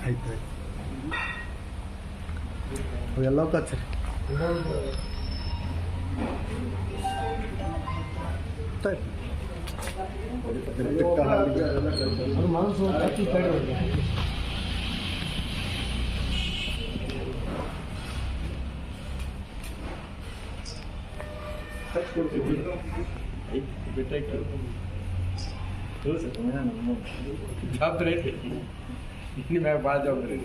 ಆಯ್ತು ಎಲ್ಲ ಸರಿ ಜವಾಬ್ದಾರಿ ಐತಿ ಇನ್ನು ಮ್ಯಾಗ ಭಾಳ ಜವಾಬ್ದಾರಿ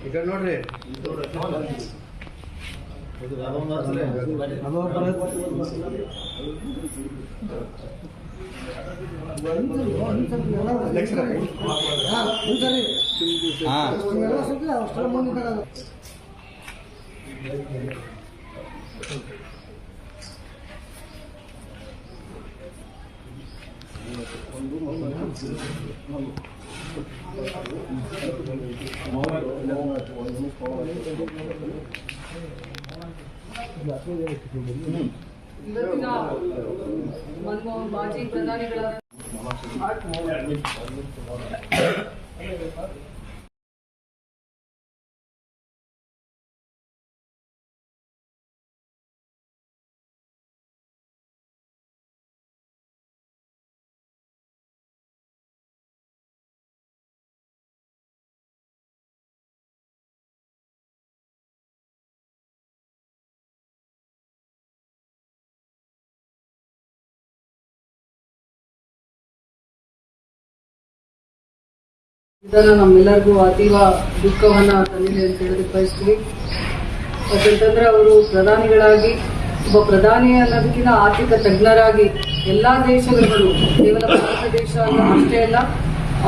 ಈಗ ನೋಡ್ರಿ ಇವತ್ತಿನ ಮನಮೋಹನ್ ಮಾಜಿ ಪ್ರಧಾನಿಗಳಾದ ಇದನ್ನು ನಮ್ಮೆಲ್ಲರಿಗೂ ಅತೀವ ದುಃಖವನ್ನ ತಂದಿದೆ ಅಂತ ಹೇಳೋದಕ್ಕೆ ಬಯಸ್ತೀವಿ. ಯಾಕಂತಂದ್ರೆ ಅವರು ಪ್ರಧಾನಿಗಳಾಗಿ ಒಬ್ಬ ಪ್ರಧಾನಿ ಅನ್ನೋದಕ್ಕಿಂತ ಆರ್ಥಿಕ ತಜ್ಞರಾಗಿ ಎಲ್ಲಾ ದೇಶಗಳು ಕೇವಲ ಭಾರತ ದೇಶ ಅಷ್ಟೇ ಅಲ್ಲ,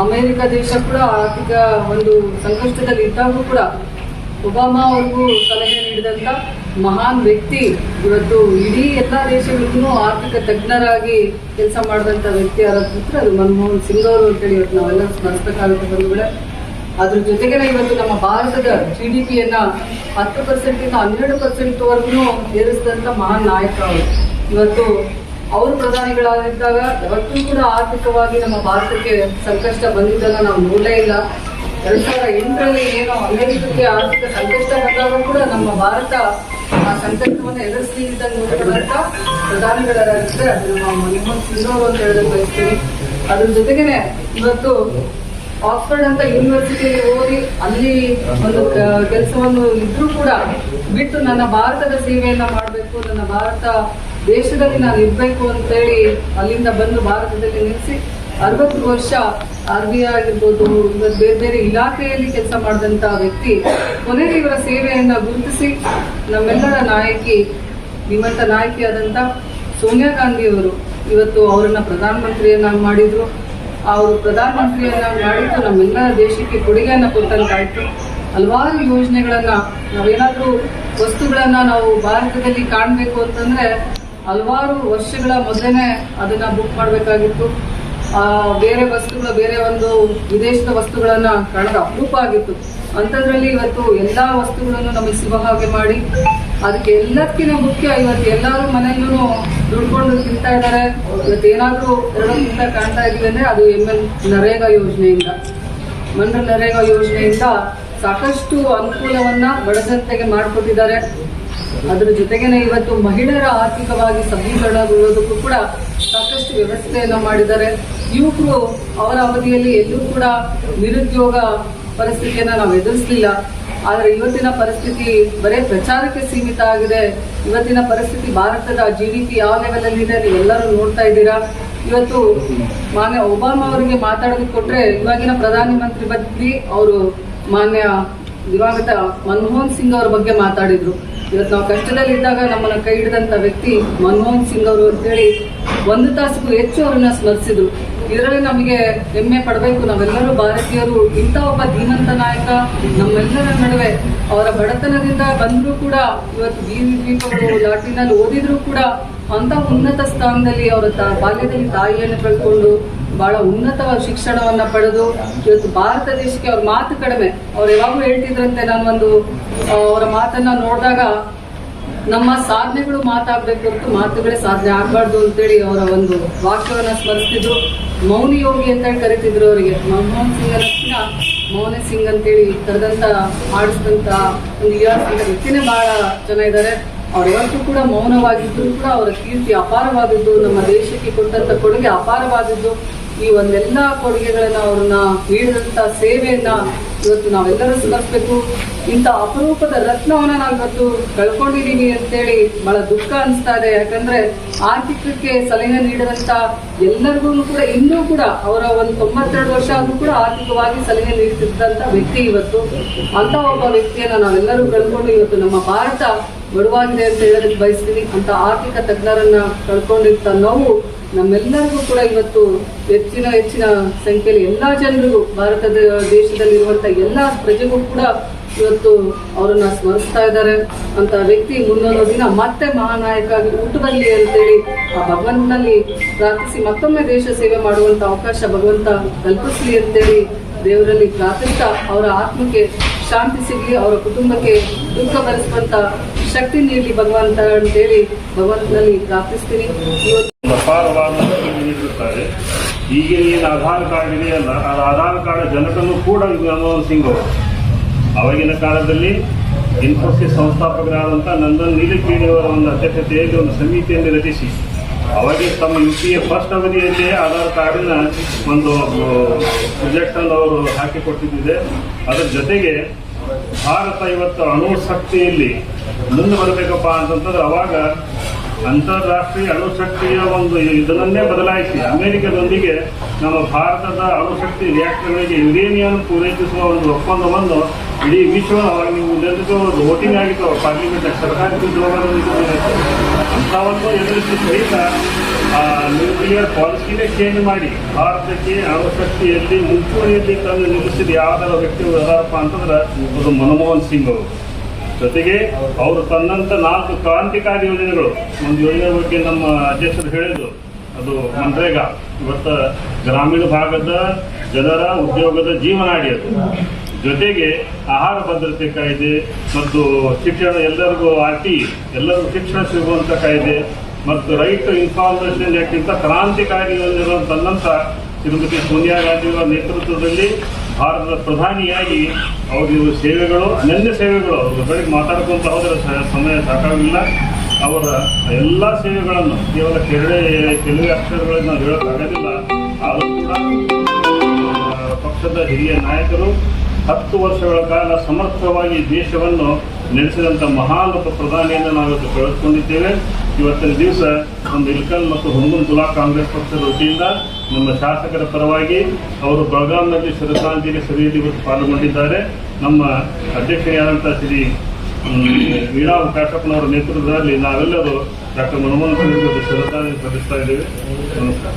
ಅಮೆರಿಕ ದೇಶ ಕೂಡ ಆರ್ಥಿಕ ಒಂದು ಸಂಕಷ್ಟದಲ್ಲಿ ಇದ್ದಾಗೂ ಕೂಡ ಒಬಾಮಾ ಅವ್ರಿಗೂ ಸಲಹೆ ನೀಡಿದಂತ ಮಹಾನ್ ವ್ಯಕ್ತಿ. ಇವತ್ತು ಇಡೀ ಎಲ್ಲಾ ದೇಶಗಳಿಗೂ ಆರ್ಥಿಕ ತಜ್ಞರಾಗಿ ಕೆಲಸ ಮಾಡಿದಂತ ವ್ಯಕ್ತಿ ಯಾರಂದ್ರೆ ಅದು ಮನಮೋಹನ್ ಸಿಂಗ್ ಅವರು ಅಂತೇಳಿ ಇವತ್ತು ನಾವೆಲ್ಲ ಸ್ಮರಿಸಬೇಕಾಗುತ್ತೆ ಬಂಧುಗಳೇ. ಅದ್ರ ಜೊತೆಗೆ ಇವತ್ತು ನಮ್ಮ ಭಾರತದ GDP-ಯನ್ನ 10% ಇಂದ 12% ಏರಿಸಿದಂತ ಮಹಾನ್ ನಾಯಕ ಅವರು. ಇವತ್ತು ಅವರು ಪ್ರಧಾನಿಗಳಾಗಿದ್ದಾಗ ಯಾವತ್ತೂ ಕೂಡ ಆರ್ಥಿಕವಾಗಿ ನಮ್ಮ ಭಾರತಕ್ಕೆ ಸಂಕಷ್ಟ ಬಂದಿದ್ದನ್ನ ನಾವು ನೋಡಲೇ ಇಲ್ಲ. 2008ರಲ್ಲಿ ಏನೋ ಅಮೆರಿಕಕ್ಕೆ ಆರ್ಥಿಕ ಸಂಕಷ್ಟ ಬಂದಾಗ ಕೂಡ ನಮ್ಮ ಭಾರತ ಆ ಸಂಕಷ್ಟವನ್ನು ಎದುರಿಸಲಿದ್ದಂಗೆ ನೋಡಿದಂತ ಪ್ರಧಾನಿಗಳಾಗಿದ್ರೆ ಅದು ನಮ್ಮ ಮನಮೋಹನ್ ಸಿಂಗ್ ಅವರು ಅಂತ ಹೇಳೋದಕ್ಕೆ ಬಯಸ್ತೀನಿ. ಅದ್ರ ಜೊತೆಗೇನೆ ಇವತ್ತು ಆಕ್ಸ್ಫರ್ಡ್ ಅಂತ ಯೂನಿವರ್ಸಿಟಿಯಲ್ಲಿ ಓದಿ ಅಲ್ಲಿ ಒಂದು ಕೆಲಸವನ್ನು ಇದ್ರೂ ಕೂಡ ಬಿಟ್ಟು ನನ್ನ ಭಾರತದ ಸೇವೆಯನ್ನ ಮಾಡಬೇಕು, ನನ್ನ ಭಾರತ ದೇಶದಲ್ಲಿ ನಾನು ಇರ್ಬೇಕು ಅಂತೇಳಿ ಅಲ್ಲಿಂದ ಬಂದು ಭಾರತದಲ್ಲಿ ನಿಲ್ಲಿಸಿ 60 ವರ್ಷ RBI ಆಗಿರ್ಬೋದು, ಇವತ್ತು ಬೇರೆ ಬೇರೆ ಇಲಾಖೆಯಲ್ಲಿ ಕೆಲಸ ಮಾಡಿದಂತ ವ್ಯಕ್ತಿ ಕೊನೆಗೆ ಇವರ ಸೇವೆಯನ್ನ ಗುರುತಿಸಿ ನಮ್ಮೆಲ್ಲರ ನಾಯಕಿ, ಧೀಮಂತ ನಾಯಕಿಯಾದಂತ ಸೋನಿಯಾ ಗಾಂಧಿ ಅವರು ಇವತ್ತು ಅವರನ್ನ ಪ್ರಧಾನಮಂತ್ರಿಯನ್ನಾಗಿ ಮಾಡಿದ್ರು. ಅವರು ಪ್ರಧಾನಮಂತ್ರಿಯನ್ನಾಗಿ ಮಾಡಿದ್ದು ನಮ್ಮೆಲ್ಲರ ದೇಶಕ್ಕೆ ಕೊಡುಗೆಯನ್ನ ಕೊಟ್ಟಂತಾಯ್ತು. ಹಲವಾರು ಯೋಜನೆಗಳನ್ನ ನಾವೇನಾದ್ರೂ ವಸ್ತುಗಳನ್ನ ನಾವು ಭಾರತದಲ್ಲಿ ಕಾಣಬೇಕು ಅಂತಂದ್ರೆ ಹಲವಾರು ವರ್ಷಗಳ ಮೊದಲೇ ಅದನ್ನ ಬುಕ್ ಮಾಡಬೇಕಾಗಿತ್ತು. ಬೇರೆ ವಸ್ತುಗಳು, ಬೇರೆ ಒಂದು ವಿದೇಶದ ವಸ್ತುಗಳನ್ನ ಕಾಣೋದು ಅಪರೂಪ ಆಗಿತ್ತು. ಅಂಥದ್ರಲ್ಲಿ ಇವತ್ತು ಎಲ್ಲಾ ವಸ್ತುಗಳನ್ನು ನಮಗೆ ಸಿಗೋ ಹಾಗೆ ಮಾಡಿ, ಅದಕ್ಕೆ ಎಲ್ಲದಕ್ಕಿಂತ ಮುಖ್ಯ ಇವತ್ತು ಎಲ್ಲರೂ ಮನೆಯಲ್ಲೂ ದುಡ್ಕೊಂಡು ತಿಂತಾ ಇದ್ದಾರೆ. ಇವತ್ತು ಏನಾದ್ರೂ ಎರಡಕ್ಕಿಂತ ಕಾಣ್ತಾ ಇದೀವಿ ಅಂದ್ರೆ ಅದು ನರೇಗಾ ಯೋಜನೆಯಿಂದ, ನರೇಗಾ ಯೋಜನೆಯಿಂದ ಸಾಕಷ್ಟು ಅನುಕೂಲವನ್ನ ಬಡ ಜನತೆಗೆ ಮಾಡಿಕೊಟ್ಟಿದ್ದಾರೆ. ಅದರ ಜೊತೆಗೇನೆ ಇವತ್ತು ಮಹಿಳೆಯರ ಆರ್ಥಿಕವಾಗಿ ಸಬಲೀಕರಣಗೊಳ್ಳೋದಕ್ಕೂ ಕೂಡ ಸಾಕಷ್ಟು ವ್ಯವಸ್ಥೆಯನ್ನ ಮಾಡಿದ್ದಾರೆ. ಯುವಕರು ಅವರ ಅವಧಿಯಲ್ಲಿ ಎಲ್ಲೂ ಕೂಡ ನಿರುದ್ಯೋಗ ಪರಿಸ್ಥಿತಿಯನ್ನ ನಾವು ಎದುರಿಸಲಿಲ್ಲ. ಆದರೆ ಇವತ್ತಿನ ಪರಿಸ್ಥಿತಿ ಬರೇ ಪ್ರಚಾರಕ್ಕೆ ಸೀಮಿತ ಆಗಿದೆ. ಇವತ್ತಿನ ಪರಿಸ್ಥಿತಿ ಭಾರತದ GDP ಯಾವ ಲೆವೆಲ್ ಅಲ್ಲಿ ಇದೆ ನೀವೆಲ್ಲರೂ ನೋಡ್ತಾ ಇದ್ದೀರಾ. ಇವತ್ತು ಮಾನ್ಯ ಒಬಾಮಾ ಅವರಿಗೆ ಮಾತಾಡೋದಕ್ಕೆ ಕೊಟ್ರೆ ಇವಾಗಿನ ಪ್ರಧಾನಿ ಮಂತ್ರಿ ಬದಲಿ ಅವರು ಮಾನ್ಯ ದಿವಂಗತ ಮನಮೋಹನ್ ಸಿಂಗ್ ಅವರ ಬಗ್ಗೆ ಮಾತಾಡಿದ್ರು. ಇವತ್ತು ನಾವು ಕಷ್ಟದಲ್ಲಿದ್ದಾಗ ನಮ್ಮನ್ನ ಕೈ ಹಿಡಿದಂತ ವ್ಯಕ್ತಿ ಮನಮೋಹನ್ ಸಿಂಗ್ ಅವರು ಅಂತೇಳಿ 1 ತಾಸಿಗೂ ಹೆಚ್ಚು ಅವ್ರನ್ನ ಸ್ಮರಿಸಿದ್ರು. ಇದರಲ್ಲಿ ನಮಗೆ ಹೆಮ್ಮೆ ಪಡಬೇಕು. ನಾವೆಲ್ಲರೂ ಭಾರತೀಯರು ಇಂಥ ಒಬ್ಬ ಧೀಮಂತ ನಾಯಕ ನಮ್ಮೆಲ್ಲರ ನಡುವೆ ಅವರ ಬಡತನದಿಂದ ಬಂದರೂ ಕೂಡ ಇವತ್ತು ಬೀದಿ ದ್ವೀಪಗಳು ಲಾಟಿನಲ್ಲಿ ಓದಿದ್ರು ಕೂಡ ಅಂತ ಉನ್ನತ ಸ್ಥಾನದಲ್ಲಿ ಅವರ ಬಾಲ್ಯದಲ್ಲಿ ತಾಯಿಯನ್ನು ಕಳ್ಕೊಂಡು ಬಹಳ ಉನ್ನತ ಶಿಕ್ಷಣವನ್ನ ಪಡೆದು ಇವತ್ತು ಭಾರತ ದೇಶಕ್ಕೆ ಅವ್ರ ಮಾತು ಕಡಿಮೆ. ಅವ್ರು ಯಾವಾಗೂ ಹೇಳ್ತಿದ್ರಂತೆ, ನಾನೊಂದು ಅವರ ಮಾತನ್ನ ನೋಡಿದಾಗ ನಮ್ಮ ಸಾಧನೆಗಳು ಮಾತಾಡ್ಬೇಕು ಹೊರತು ಮಾತುಗಳೇ ಸಾಧನೆ ಆಗ್ಬಾರ್ದು ಅಂತೇಳಿ ಅವರ ಒಂದು ವಾಕ್ಯವನ್ನ ಸ್ಮರಿಸ್ತಿದ್ರು. ಮೌನಿ ಯೋಗಿ ಅಂತ ಹೇಳಿ ಕರಿತಿದ್ರು ಅವರಿಗೆ. ಮನಮೋಹನ್ ಸಿಂಗ್ ಅನ್ನೋದಕ್ಕಿಂತ ಮೌನಿ ಸಿಂಗ್ ಅಂತೇಳಿ ಕರೆದಂತ ಆಡಿಸಿದಂತ ಒಂದು ಇಯರ್ಸ್ ಅಂತ ವ್ಯಕ್ತಿನೇ ಬಹಳ ಜನ ಇದ್ದಾರೆ. ಅವ್ರು ಯಾವತ್ತೂ ಕೂಡ ಮೌನವಾಗಿದ್ರು ಕೂಡ ಅವರ ಕೀರ್ತಿ ಅಪಾರವಾದದ್ದು, ನಮ್ಮ ದೇಶಕ್ಕೆ ಕೊಟ್ಟಂತ ಕೊಡುಗೆ ಅಪಾರವಾದದ್ದು. ಈ ಒಂದೆಲ್ಲ ಕೊಡುಗೆಗಳನ್ನ ಅವ್ರನ್ನ ನೀಡಿದಂತ ಸೇವೆಯನ್ನ ಇವತ್ತು ನಾವೆಲ್ಲರೂ ಸ್ಮರಿಸಬೇಕು. ಇಂಥ ಅಪರೂಪದ ರತ್ನವನ್ನ ನಾವಿವತ್ತು ಕಳ್ಕೊಂಡಿದೀವಿ ಅಂತೇಳಿ ಬಹಳ ದುಃಖ ಅನಿಸ್ತಾ ಇದೆ. ಯಾಕಂದ್ರೆ ಆರ್ಥಿಕಕ್ಕೆ ಸಲಹೆ ನೀಡಿದಂತ ಎಲ್ಲರಿಗೂ ಕೂಡ ಇನ್ನೂ ಕೂಡ ಅವರ ಒಂದು 92 ವರ್ಷ ಆದ್ರೂ ಕೂಡ ಆರ್ಥಿಕವಾಗಿ ಸಲಹೆ ನೀಡುತ್ತಿದ್ದಂತ ವ್ಯಕ್ತಿ ಇವತ್ತು. ಅಂತ ಒಬ್ಬ ವ್ಯಕ್ತಿಯನ್ನ ನಾವೆಲ್ಲರೂ ಕಳ್ಕೊಂಡು ಇವತ್ತು ನಮ್ಮ ಭಾರತ ಬಡವಾಗಿದೆ ಅಂತ ಹೇಳೋದಕ್ಕೆ ಬಯಸ್ತೀನಿ. ಅಂತ ಆರ್ಥಿಕ ತಜ್ಞರನ್ನ ಕಳ್ಕೊಂಡಿರ್ತ ನಾವು ನಮ್ಮೆಲ್ಲರಿಗೂ ಕೂಡ ಇವತ್ತು ಹೆಚ್ಚಿನ ಸಂಖ್ಯೆಯಲ್ಲಿ ಎಲ್ಲಾ ಜನರಿಗೂ ಭಾರತದ ದೇಶದಲ್ಲಿರುವಂತ ಎಲ್ಲಾ ಪ್ರಜೆಗೂ ಕೂಡ ಇವತ್ತು ಅವರನ್ನ ಸ್ಮರಿಸ್ತಾ ಇದ್ದಾರೆ. ಅಂತ ವ್ಯಕ್ತಿ ಮುಂದೊಂದು ದಿನ ಮತ್ತೆ ಮಹಾನಾಯಕ ಆಗಿ ಹುಟ್ಟುಬರಲಿ ಅಂತೇಳಿ ಆ ಭಗವಂತನಲ್ಲಿ ಪ್ರಾರ್ಥಿಸಿ ಮತ್ತೊಮ್ಮೆ ದೇಶ ಸೇವೆ ಮಾಡುವಂತ ಅವಕಾಶ ಭಗವಂತ ಕಲ್ಪಿಸಲಿ ಅಂತೇಳಿ ದೇವರಲ್ಲಿ ಪ್ರಾರ್ಥಿಸ್ತಾ ಅವರ ಆತ್ಮಕ್ಕೆ ಶಾಂತಿ ಸಿಗಲಿ, ಅವರ ಕುಟುಂಬಕ್ಕೆ ದುಃಖ ಭರಿಸುವಂತ ಶಕ್ತಿ ನೀಡಲಿ ಭಗವಂತ ಅಂತೇಳಿ ಭಗವಂತನಲ್ಲಿ ಪ್ರಾರ್ಥಿಸ್ತೀನಿ. ಅಪಾರವಾದ ನೀಡಿರುತ್ತಾರೆ. ಈಗಿನ ಏನು ಆಧಾರ್ ಕಾರ್ಡ್ ಇದೆಯಲ್ಲ, ಆ ಆಧಾರ್ ಕಾರ್ಡ್ ಜನಕನ್ನು ಕೂಡ ಮನಮೋಹನ್ ಸಿಂಗ್ ಅವರು ಅವಾಗಿನ ಕಾಲದಲ್ಲಿ ಇನ್ಫೋಸಿಸ್ ಸಂಸ್ಥಾಪಕರಾದಂಥ ನಂದನ್ ನೀಲಕೇಣಿ ಅವರ ಒಂದು ಅಧ್ಯಕ್ಷತೆಯಲ್ಲಿ ಒಂದು ಸಮಿತಿಯನ್ನು ರಚಿಸಿ ಅವಾಗ ತಮ್ಮ UPA ಫಸ್ಟ್ ಅವಧಿಯಲ್ಲೇ ಆಧಾರ್ ಕಾರ್ಡಿನ ಒಂದು ಪ್ರಾಜೆಕ್ಟ್ ಅನ್ನು ಅವರು ಹಾಕಿಕೊಟ್ಟಿದ್ದಿದೆ. ಅದರ ಜೊತೆಗೆ ಭಾರತ ಇವತ್ತು ಅಣುಶಕ್ತಿಯಲ್ಲಿ ಮುಂದೆ ಬರಬೇಕಪ್ಪ ಅಂತಂದ್ರೆ ಅವಾಗ ಅಂತಾರಾಷ್ಟ್ರೀಯ ಅಣುಶಕ್ತಿಯ ಒಂದು ಇದನ್ನೇ ಬದಲಾಯಿಸಿ ಅಮೆರಿಕದೊಂದಿಗೆ ನಮ್ಮ ಭಾರತದ ಅಣುಶಕ್ತಿ ರಿಯಾಕ್ಟರ್ಗಳಿಗೆ ಯುರೇನಿಯಂ ಪೂರೈಸುವ ಒಂದು ಒಪ್ಪಂದವನ್ನು ಇಡೀ ವಿಶ್ವ ಅವಾಗ ನೀವು ಎಲ್ಲರಿಗೂ ವೋಟಿಂಗ್ ಆಗಿತ್ತು ಪಾರ್ಲಿಮೆಂಟ್ ಸರ್ಕಾರಿ ಅಂಥವನ್ನು ಎದುರಿಸಿ ಸಹಿತ ನ್ಯೂಕ್ಲಿಯರ್ ಪಾಲಿಸಿನೇ ಚೇಂಜ್ ಮಾಡಿ ಭಾರತಕ್ಕೆ ಅಣುಶಕ್ತಿಯಲ್ಲಿ ಮುಂಚೂಣಿಯಲ್ಲಿ ತಂದು ನಿಲ್ಲಿಸಿದ ಯಾವ್ದಾರ ವ್ಯಕ್ತಿಗಳು ಅದಾರಪ್ಪ ಅಂತಂದ್ರೆ ಅದು ಮನಮೋಹನ್ ಸಿಂಗ್ ಅವರು. ಜೊತೆಗೆ ಅವರು ತನ್ನಂತ 4 ಕ್ರಾಂತಿಕಾರಿ ಯೋಜನೆಗಳು, ಒಂದು ಯೋಜನೆ ಬಗ್ಗೆ ನಮ್ಮ ಅಧ್ಯಕ್ಷರು ಹೇಳಿದ್ರು, ಅದು ಮನ್ರೇಗಾ. ಇವತ್ತು ಗ್ರಾಮೀಣ ಭಾಗದ ಜನರ ಉದ್ಯೋಗದ ಜೀವನಾಡಿ ಅದು. ಜೊತೆಗೆ ಆಹಾರ ಭದ್ರತೆ ಕಾಯ್ದೆ ಮತ್ತು ಶಿಕ್ಷಣ, ಎಲ್ಲರಿಗೂ RT ಎಲ್ಲರಿಗೂ ಶಿಕ್ಷಣ ಸಿಗುವಂಥ ಕಾಯ್ದೆ ಮತ್ತು ರೈಟ್ ಇನ್ಫಾರ್ಮೇಷನ್ ಆಕ್ಟ್ ಇಂಥ ಕ್ರಾಂತಿಕಾರಿ ಯೋಜನೆಗಳನ್ನು ತನ್ನಂತ ಶ್ರೀಮತಿ ಸೋನಿಯಾ ಗಾಂಧಿ ಅವರ ನೇತೃತ್ವದಲ್ಲಿ ಭಾರತದ ಪ್ರಧಾನಿಯಾಗಿ ಅವರಿರುವ ಸೇವೆಗಳು, ಅನನ್ಯ ಸೇವೆಗಳು, ಅವ್ರ ಬೆಳಗ್ಗೆ ಮಾತಾಡ್ಕೊಂತ ಹೋದರೆ ಸಮಯ ಸಾಕಾಗಿಲ್ಲ. ಅವರ ಎಲ್ಲ ಸೇವೆಗಳನ್ನು ಕೇವಲ ಕೆಲವೇ ಅಕ್ಷರಗಳನ್ನು ನಾವು ಹೇಳೋಕ್ಕಾಗೋದಿಲ್ಲ. ಆದರೂ ಕೂಡ ಪಕ್ಷದ ಹಿರಿಯ ನಾಯಕರು 10 ವರ್ಷಗಳ ಕಾಲ ಸಮರ್ಥವಾಗಿ ದೇಶವನ್ನು ನಡೆಸಿದಂಥ ಮಹಾನ್ ಪ್ರಧಾನಿಯನ್ನು ನಾವಿವತ್ತು ಕಳೆದುಕೊಂಡಿದ್ದೇವೆ. ಇವತ್ತಿನ ದಿವಸ ಒಂದು ಇಲ್ಕಲ್ ಮತ್ತು ಹುಣಗುನ್ ತುಲಾ ಕಾಂಗ್ರೆಸ್ ಪಕ್ಷದ ವತಿಯಿಂದ ನಮ್ಮ ಶಾಸಕರ ಪರವಾಗಿ ಅವರು ಬೆಳಗಾಂನಲ್ಲಿ ಶ್ರದ್ಧಾಂಜಲಿ ಸಭೆಯಲ್ಲಿ ಇವತ್ತು ಪಾಲ್ಗೊಂಡಿದ್ದಾರೆ. ನಮ್ಮ ಅಧ್ಯಕ್ಷರಾದಂಥ ಶ್ರೀ ವೀಣಾ ಕಾಶಪ್ಪನವರ ನೇತೃತ್ವದಲ್ಲಿ ನಾವೆಲ್ಲರೂ ಡಾಕ್ಟರ್ ಮನಮೋಹನ್ ಸಿಂಗ್ ಶ್ರದ್ಧಾಂಜಲಿ ಸಲ್ಲಿಸ್ತಾ ಇದ್ದೇವೆ. ನಮಸ್ಕಾರ.